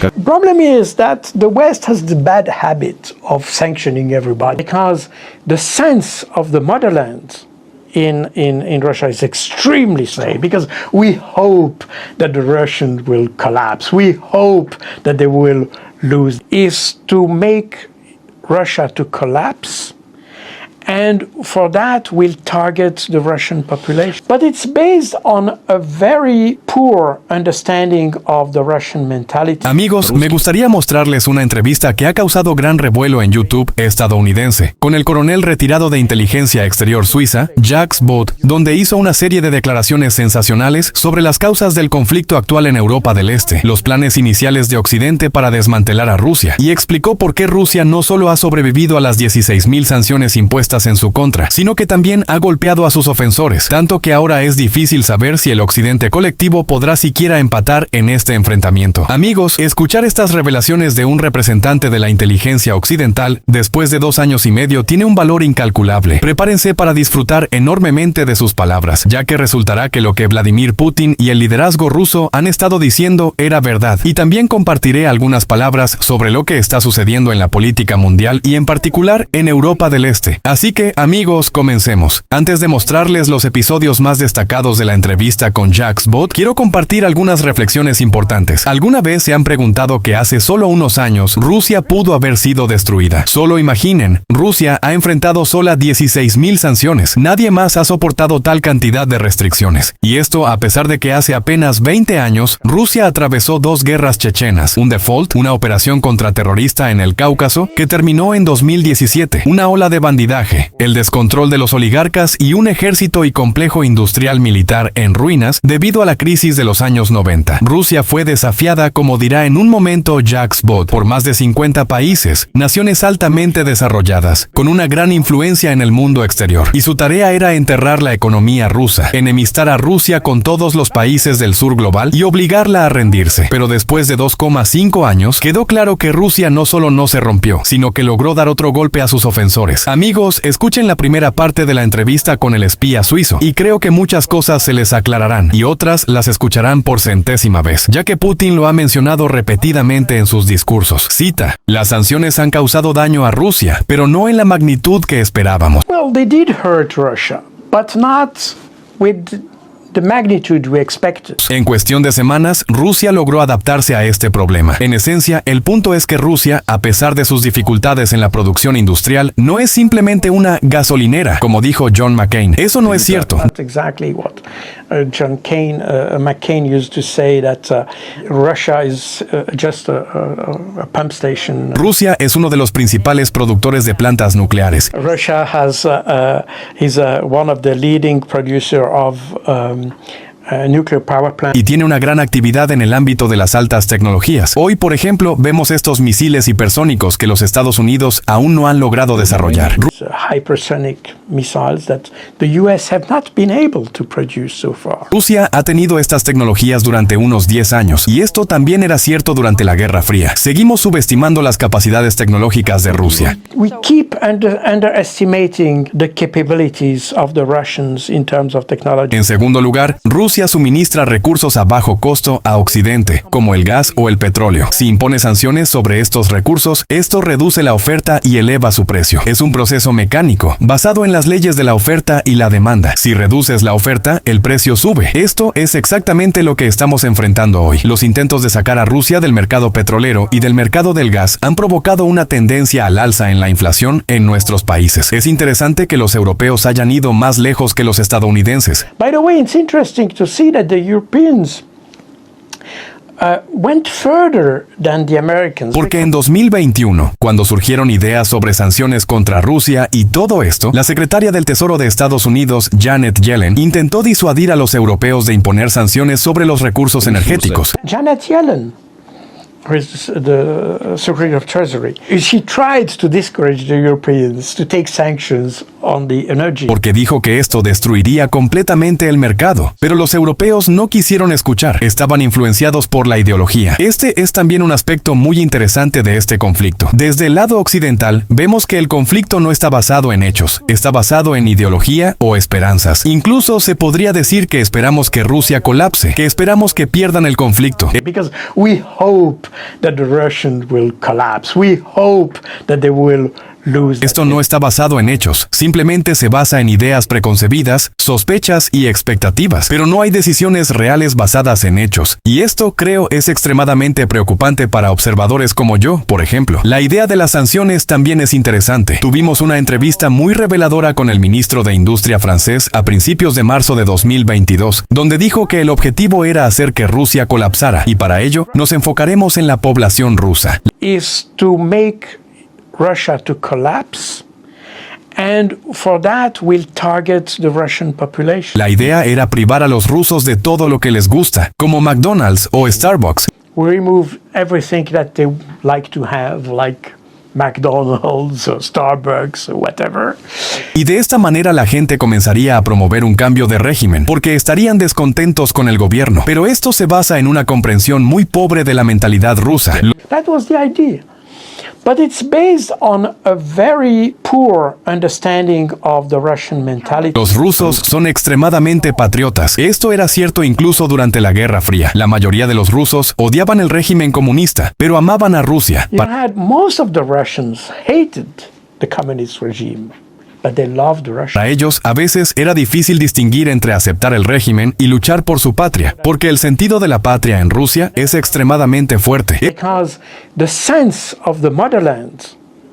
The problem is that the West has the bad habit of sanctioning everybody because the sense of the motherland in Russia is extremely safe because we hope that the Russians will collapse. We hope that they will lose. Is to make Russia to collapse, and for that we'll target the Russian population. But it's based on a very poor understanding of the Russian mentality. Amigos, me gustaría mostrarles una entrevista que ha causado gran revuelo en YouTube estadounidense, con el coronel retirado de inteligencia exterior suiza, Jacques Bot, donde hizo una serie de declaraciones sensacionales sobre las causas del conflicto actual en Europa del Este, los planes iniciales de Occidente para desmantelar a Rusia, y explicó por qué Rusia no solo ha sobrevivido a las 16.000 sanciones impuestas en su contra, sino que también ha golpeado a sus ofensores, tanto que ahora es difícil saber si el Occidente colectivo podrá siquiera empatar en este enfrentamiento. Amigos, escuchar estas revelaciones de un representante de la inteligencia occidental después de 2 años y medio tiene un valor incalculable. Prepárense para disfrutar enormemente de sus palabras, ya que resultará que lo que Vladimir Putin y el liderazgo ruso han estado diciendo era verdad. Y también compartiré algunas palabras sobre lo que está sucediendo en la política mundial y en particular en Europa del Este. Así que, amigos, comencemos. Antes de mostrarles los episodios más destacados de la entrevista con Jacques Bot, quiero compartir algunas reflexiones importantes. ¿Alguna vez se han preguntado que hace solo unos años Rusia pudo haber sido destruida? Solo imaginen, Rusia ha enfrentado sola 16.000 sanciones. Nadie más ha soportado tal cantidad de restricciones. Y esto a pesar de que hace apenas 20 años, Rusia atravesó 2 guerras chechenas, un default, una operación contraterrorista en el Cáucaso, que terminó en 2017, una ola de bandidaje, el descontrol de los oligarcas y un ejército y complejo industrial militar en ruinas debido a la crisis de los años 90. Rusia fue desafiada, como dirá en un momento Jacques Bot, por más de 50 países, naciones altamente desarrolladas, con una gran influencia en el mundo exterior. Y su tarea era enterrar la economía rusa, enemistar a Rusia con todos los países del sur global y obligarla a rendirse. Pero después de 2,5 años, quedó claro que Rusia no solo no se rompió, sino que logró dar otro golpe a sus ofensores. Amigos, escuchen la primera parte de la entrevista con el espía suizo, y creo que muchas cosas se les aclararán, y otras las escucharán por 100ª vez, ya que Putin lo ha mencionado repetidamente en sus discursos. Cita: las sanciones han causado daño a Rusia, pero no en la magnitud que esperábamos. Well, they did hurt Russia, but not with the magnitude we expected. En cuestión de semanas, Rusia logró adaptarse a este problema. En esencia, el punto es que Rusia, a pesar de sus dificultades en la producción industrial, no es simplemente una gasolinera, como dijo John McCain. Eso no es cierto. That's exactly what John McCain used to say, that Russia is just a pump station. Rusia es uno de los principales productores de plantas nucleares. Russia is one of the leading producer of nuclear power plant. Y tiene una gran actividad en el ámbito de las altas tecnologías. Hoy, por ejemplo, vemos estos misiles hipersónicos que los Estados Unidos aún no han logrado desarrollar. Hypersonic missiles that the US have not been able to produce so far. Rusia ha tenido estas tecnologías durante unos 10 años, y esto también era cierto durante la Guerra Fría. Seguimos subestimando las capacidades tecnológicas de Rusia. We keep underestimating the capabilities of the Russians in terms of technology. En segundo lugar, Rusia suministra recursos a bajo costo a Occidente, como el gas o el petróleo. Si impone sanciones sobre estos recursos, esto reduce la oferta y eleva su precio. Es un proceso mecánico, basado en las leyes de la oferta y la demanda. Si reduces la oferta, el precio sube. Esto es exactamente lo que estamos enfrentando hoy. Los intentos de sacar a Rusia del mercado petrolero y del mercado del gas han provocado una tendencia al alza en la inflación en nuestros países. Es interesante que los europeos hayan ido más lejos que los estadounidenses. By the way, it's interesting to see that the Europeans went further than the Americans. Porque en 2021, cuando surgieron ideas sobre sanciones contra Rusia y todo esto, la secretaria del Tesoro de Estados Unidos, Janet Yellen, intentó disuadir a los europeos de imponer sanciones sobre los recursos energéticos. Janet Yellen, who is the Secretary of Treasury, she tried to discourage the Europeans to take sanctions on the energy. Porque dijo que esto destruiría completamente el mercado. Pero los europeos no quisieron escuchar. Estaban influenciados por la ideología. Este es también un aspecto muy interesante de este conflicto. Desde el lado occidental, vemos que el conflicto no está basado en hechos. Está basado en ideología o esperanzas. Incluso se podría decir que esperamos que Rusia colapse, que esperamos que pierdan el conflicto. Because we hope that the Russians will collapse. We hope that they will lose. Esto no está basado en hechos, simplemente se basa en ideas preconcebidas, sospechas y expectativas, pero no hay decisiones reales basadas en hechos. Y esto, creo, es extremadamente preocupante para observadores como yo, por ejemplo. La idea de las sanciones también es interesante. Tuvimos una entrevista muy reveladora con el ministro de Industria francés a principios de marzo de 2022, donde dijo que el objetivo era hacer que Rusia colapsara, y para ello nos enfocaremos en la población rusa. Is to make Russia to collapse, and for that we'll target the Russian population. La idea era privar a los rusos de todo lo que les gusta, como McDonald's o Starbucks. We remove everything that they like to have, like McDonald's or Starbucks or whatever. Y de esta manera la gente comenzaría a promover un cambio de régimen, porque estarían descontentos con el gobierno. Pero esto se basa en una comprensión muy pobre de la mentalidad rusa. That was the idea. But it's based on a very poor understanding of the Russian mentality. Los rusos son extremadamente patriotas. Esto era cierto incluso durante la Guerra Fría. La mayoría de los rusos odiaban el régimen comunista, pero amaban a Rusia. Most of the Russians hated the communist regime. But they loved Russia. Para ellos, a veces era difícil distinguir entre aceptar el régimen y luchar por su patria, porque el sentido de la patria en Rusia es extremadamente fuerte. Because the sense of the motherland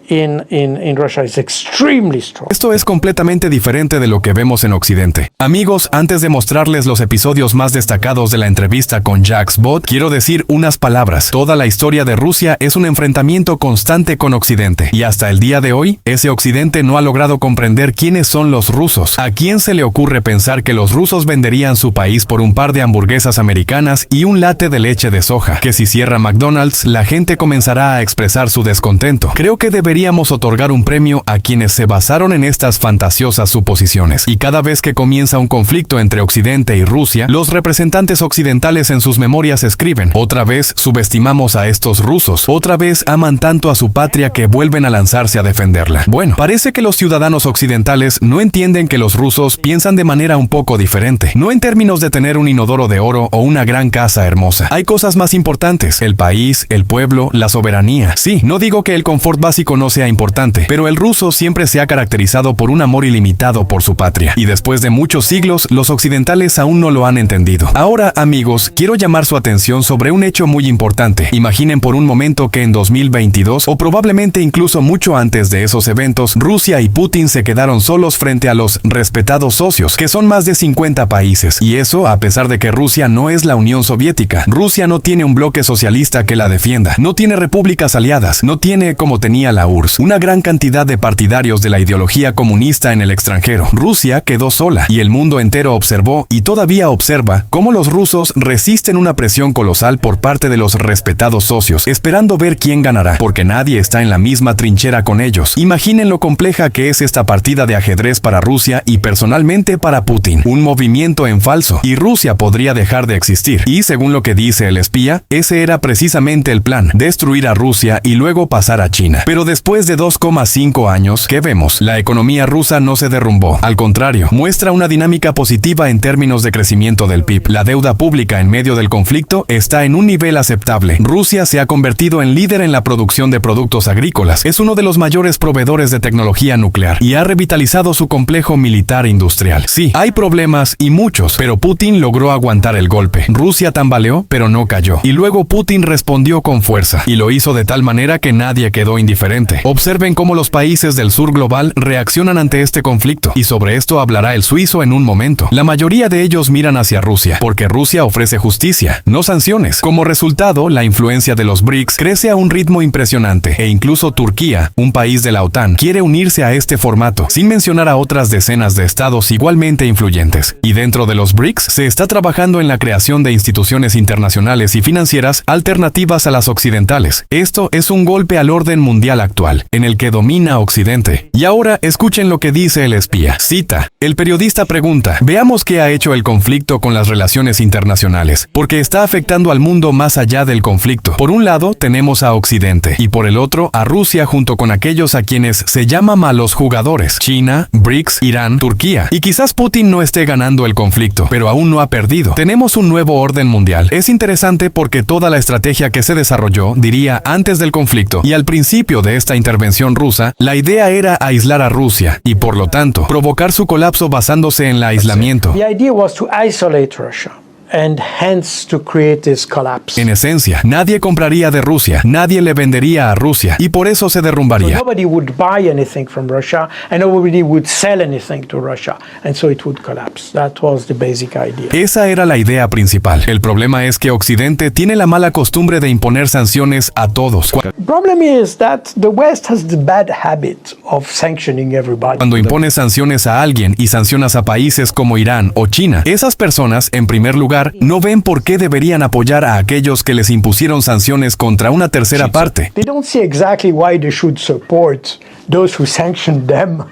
in Russia is extremely strong. Esto es completamente diferente de lo que vemos en Occidente. Amigos, antes de mostrarles los episodios más destacados de la entrevista con Jacques Bot, quiero decir unas palabras. Toda la historia de Rusia es un enfrentamiento constante con Occidente. Y hasta el día de hoy, ese Occidente no ha logrado comprender quiénes son los rusos. ¿A quién se le ocurre pensar que los rusos venderían su país por un par de hamburguesas americanas y un latte de leche de soja? Que si cierra McDonald's, la gente comenzará a expresar su descontento. Creo que deberíamos otorgar un premio a quienes se basaron en estas fantasiosas suposiciones. Y cada vez que comienza un conflicto entre Occidente y Rusia, los representantes occidentales en sus memorias escriben: otra vez subestimamos a estos rusos, otra vez aman tanto a su patria que vuelven a lanzarse a defenderla. Bueno, parece que los ciudadanos occidentales no entienden que los rusos piensan de manera un poco diferente. No en términos de tener un inodoro de oro o una gran casa hermosa. Hay cosas más importantes: el país, el pueblo, la soberanía. Sí, no digo que el confort básico no sea importante, pero el ruso siempre se ha caracterizado por un amor ilimitado por su patria. Y después de muchos siglos, los occidentales aún no lo han entendido. Ahora, amigos, quiero llamar su atención sobre un hecho muy importante. Imaginen por un momento que en 2022, o probablemente incluso mucho antes de esos eventos, Rusia y Putin se quedaron solos frente a los respetados socios, que son más de 50 países. Y eso a pesar de que Rusia no es la Unión Soviética. Rusia no tiene un bloque socialista que la defienda. No tiene repúblicas aliadas. No tiene, como tenía la URSS, una gran cantidad de partidarios de la ideología comunista en el extranjero. Rusia quedó sola y el mundo entero observó y todavía observa cómo los rusos resisten una presión colosal por parte de los respetados socios, esperando ver quién ganará, porque nadie está en la misma trinchera con ellos. Imaginen lo compleja que es esta partida de ajedrez para Rusia y personalmente para Putin. Un movimiento en falso y Rusia podría dejar de existir. Y según lo que dice el espía, ese era precisamente el plan: destruir a Rusia y luego pasar a China. Pero después de 2,5 años, ¿qué vemos? La economía rusa no se derrumbó. Al contrario, muestra una dinámica positiva en términos de crecimiento del PIB. La deuda pública en medio del conflicto está en un nivel aceptable. Rusia se ha convertido en líder en la producción de productos agrícolas. Es uno de los mayores proveedores de tecnología nuclear y ha revitalizado su complejo militar industrial. Sí, hay problemas y muchos, pero Putin logró aguantar el golpe. Rusia tambaleó, pero no cayó. Y luego Putin respondió con fuerza y lo hizo de tal manera que nadie quedó indiferente. Observen cómo los países del sur global reaccionan ante este conflicto, y sobre esto hablará el suizo en un momento. La mayoría de ellos miran hacia Rusia, porque Rusia ofrece justicia, no sanciones. Como resultado, la influencia de los BRICS crece a un ritmo impresionante, e incluso Turquía, un país de la OTAN, quiere unirse a este formato, sin mencionar a otras decenas de estados igualmente influyentes. Y dentro de los BRICS se está trabajando en la creación de instituciones internacionales y financieras alternativas a las occidentales. Esto es un golpe al orden mundial actual. actual, en el que domina Occidente. Y ahora escuchen lo que dice el espía. Cita: el periodista pregunta, veamos qué ha hecho el conflicto con las relaciones internacionales, porque está afectando al mundo más allá del conflicto. Por un lado, tenemos a Occidente, y por el otro, a Rusia junto con aquellos a quienes se llama malos jugadores: China, BRICS, Irán, Turquía. Y quizás Putin no esté ganando el conflicto, pero aún no ha perdido. Tenemos un nuevo orden mundial. Es interesante porque toda la estrategia que se desarrolló, diría, antes del conflicto y al principio de esta intervención rusa, la idea era aislar a Rusia y, por lo tanto, provocar su colapso basándose en el aislamiento. The idea was to isolate Russia. And hence to create this collapse. En esencia, nadie compraría de Rusia, nadie le vendería a Rusia, y por eso se derrumbaría. So nobody would buy anything from Russia, and nobody would sell anything to Russia, and so it would collapse. That was the basic idea. Esa era la idea principal. El problema es que Occidente tiene la mala costumbre de imponer sanciones a todos. The problem is that the West has the bad habit of sanctioning everybody. Cuando impones sanciones a alguien y sancionas a países como Irán o China, esas personas, en primer lugar, no ven por qué deberían apoyar a aquellos que les impusieron sanciones contra una tercera parte. They don't see exactly why they should support those who sanctioned them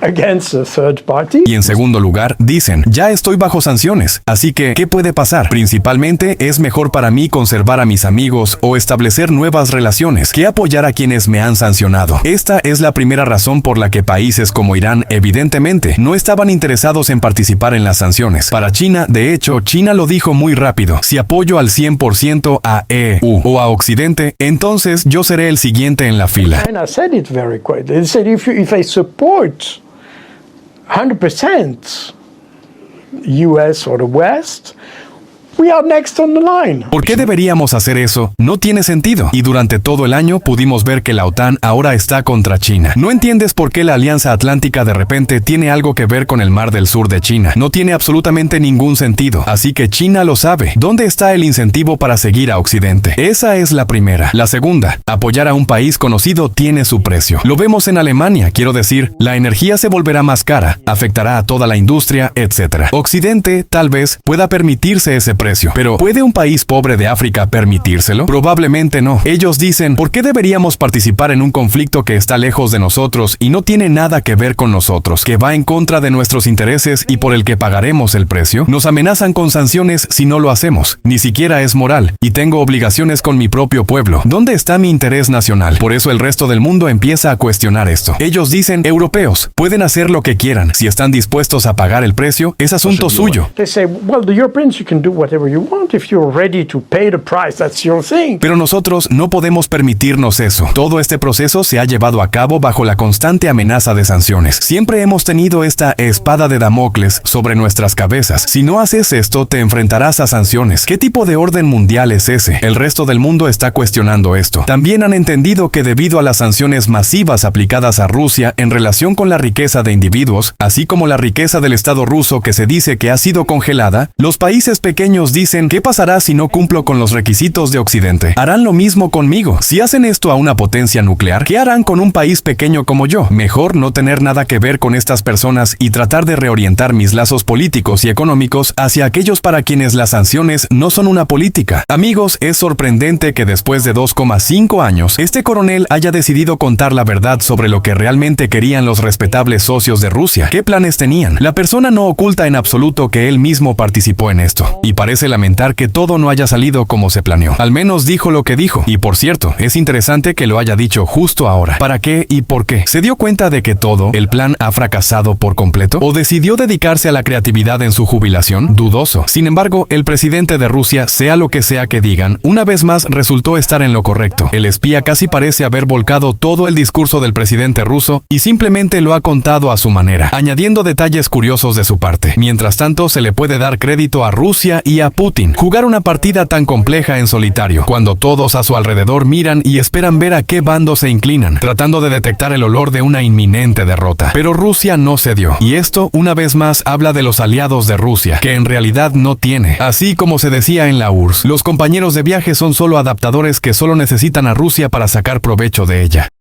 against a third party. Y en segundo lugar, dicen, ya estoy bajo sanciones, así que, ¿qué puede pasar? Principalmente, es mejor para mí conservar a mis amigos o establecer nuevas relaciones que apoyar a quienes me han sancionado. Esta es la primera razón por la que países como Irán, evidentemente, no estaban interesados en participar en las sanciones. Para China, de hecho, China lo dijo muy rápido: si apoyo al 100% a EU o a Occidente, entonces yo seré el siguiente en la fila. China said it very quickly. They said if I support 100% US or the West, we are next on the line. ¿Por qué deberíamos hacer eso? No tiene sentido. Y durante todo el año pudimos ver que la OTAN ahora está contra China. No entiendes por qué la Alianza Atlántica de repente tiene algo que ver con el Mar del Sur de China. No tiene absolutamente ningún sentido. Así que China lo sabe. ¿Dónde está el incentivo para seguir a Occidente? Esa es la primera. La segunda, apoyar a un país conocido tiene su precio. Lo vemos en Alemania, quiero decir, la energía se volverá más cara, afectará a toda la industria, etc. Occidente tal vez pueda permitirse ese precio. Pero ¿puede un país pobre de África permitírselo? Probablemente no. Ellos dicen, ¿por qué deberíamos participar en un conflicto que está lejos de nosotros y no tiene nada que ver con nosotros, que va en contra de nuestros intereses y por el que pagaremos el precio? Nos amenazan con sanciones si no lo hacemos. Ni siquiera es moral. Y tengo obligaciones con mi propio pueblo. ¿Dónde está mi interés nacional? Por eso el resto del mundo empieza a cuestionar esto. Ellos dicen, europeos, pueden hacer lo que quieran. Si están dispuestos a pagar el precio, es asunto suyo. They say, well, the Europeans, you can do whatever you want. If you're ready to pay the price, that's your thing. Pero nosotros no podemos permitirnos eso. Todo este proceso se ha llevado a cabo bajo la constante amenaza de sanciones. Siempre hemos tenido esta espada de Damocles sobre nuestras cabezas. Si no haces esto, te enfrentarás a sanciones. ¿Qué tipo de orden mundial es ese? El resto del mundo está cuestionando esto. También han entendido que debido a las sanciones masivas aplicadas a Rusia en relación con la riqueza de individuos, así como la riqueza del Estado ruso que se dice que ha sido congelada, los países pequeños dicen, ¿qué pasará si no cumplo con los requisitos de Occidente? Harán lo mismo conmigo. Si hacen esto a una potencia nuclear, ¿qué harán con un país pequeño como yo? Mejor no tener nada que ver con estas personas y tratar de reorientar mis lazos políticos y económicos hacia aquellos para quienes las sanciones no son una política. Amigos, es sorprendente que después de 2,5 años, este coronel haya decidido contar la verdad sobre lo que realmente querían los respetables socios de Rusia. ¿Qué planes tenían? La persona no oculta en absoluto que él mismo participó en esto. Y parece lamentar que todo no haya salido como se planeó. Al menos dijo lo que dijo. Y por cierto, es interesante que lo haya dicho justo ahora. ¿Para qué y por qué? ¿Se dio cuenta de que todo, el plan, ha fracasado por completo? ¿O decidió dedicarse a la creatividad en su jubilación? Dudoso. Sin embargo, el presidente de Rusia, sea lo que sea que digan, una vez más resultó estar en lo correcto. El espía casi parece haber volcado todo el discurso del presidente ruso y simplemente lo ha contado a su manera, añadiendo detalles curiosos de su parte. Mientras tanto, se le puede dar crédito a Rusia y a Putin. Jugar una partida tan compleja en solitario, cuando todos a su alrededor miran y esperan ver a qué bando se inclinan, tratando de detectar el olor de una inminente derrota. Pero Rusia no cedió. Y esto, una vez más, habla de los aliados de Rusia, que en realidad no tiene. Así como se decía en la URSS, los compañeros de viaje son solo adaptadores que solo necesitan a Rusia para sacar provecho de ella.